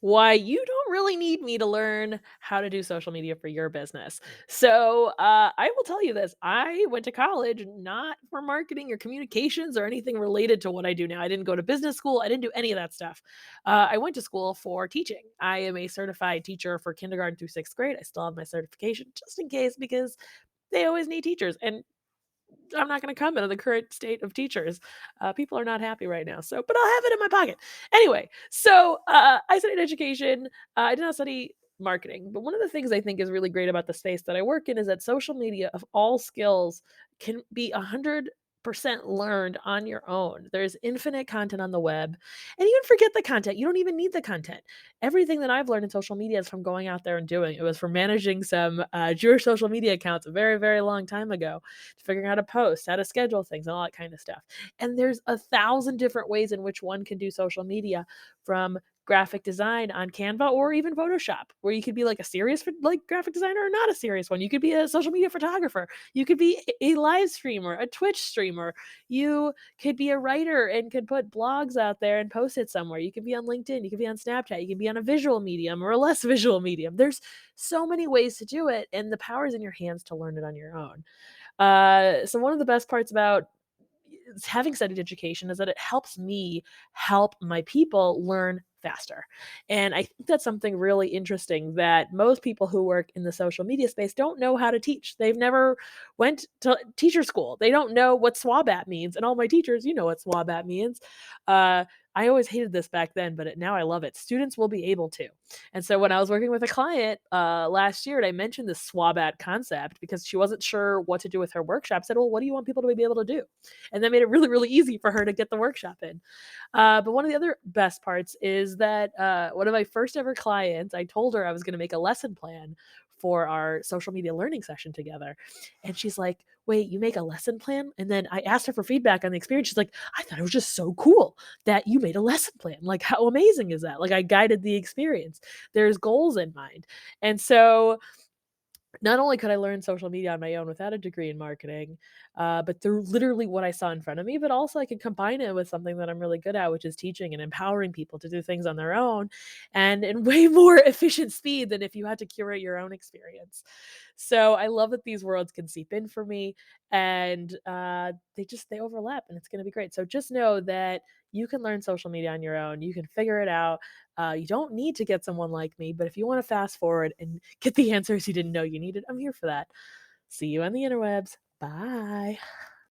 Why, you don't really need me to learn how to do social media for your business. So, I will tell you this, I went to college not for marketing or communications or anything related to what I do now. I didn't go to business school, I didn't do any of that stuff. I went to school for teaching. I am a certified teacher for kindergarten through 6th grade. I still have my certification just in case because they always need teachers, and I'm not gonna comment on the current state of teachers. People are not happy right now, so but I'll have it in my pocket. Anyway, so, I studied education, I did not study marketing, but one of the things I think is really great about the space that I work in is that social media of all skills can be 100% learned on your own. There's infinite content on the web, and even forget the content, you don't even need the content. Everything that I've learned in social media is from going out there and doing. It was from managing some, Jewish social media accounts a very, very long time ago, to figuring out how to post, how to schedule things, and all that kind of stuff. And there's 1,000 different ways in which one can do social media, from graphic design on Canva or even Photoshop, where you could be like a serious like graphic designer or not a serious one. You could be a social media photographer. You could be a live streamer, a Twitch streamer. You could be a writer and could put blogs out there and post it somewhere. You could be on LinkedIn. You could be on Snapchat. You can be on a visual medium or a less visual medium. There's so many ways to do it, and the power is in your hands to learn it on your own. So one of the best parts about having studied education is that it helps me help my people learn faster. And I think that's something really interesting that most people who work in the social media space don't know how to teach. They've never went to teacher school. They don't know what SWABAT means. And all my teachers, you know what SWABAT means. Uh, I always hated this back then, but now I love it. Students will be able to. And so when I was working with a client last year, and I mentioned this SWABAT concept because she wasn't sure what to do with her workshop, I said, "Well, what do you want people to be able to do?" And that made it really, really easy for her to get the workshop in. But one of the other best parts is that one of my first ever clients, I told her I was going to make a lesson plan for our social media learning session together. And she's like, "Wait, you make a lesson plan?" And then I asked her for feedback on the experience. She's like, "I thought it was just so cool that you made a lesson plan. Like, how amazing is that? Like, I guided the experience. There's goals in mind." And so not only could I learn social media on my own without a degree in marketing, but through literally what I saw in front of me, but also I could combine it with something that I'm really good at, which is teaching and empowering people to do things on their own and in way more efficient speed than if you had to curate your own experience. So I love that these worlds can seep in for me, and they overlap, and it's going to be great. So just know that you can learn social media on your own. You can figure it out. You don't need to get someone like me, but if you want to fast forward and get the answers you didn't know you needed, I'm here for that. See you on the interwebs. Bye.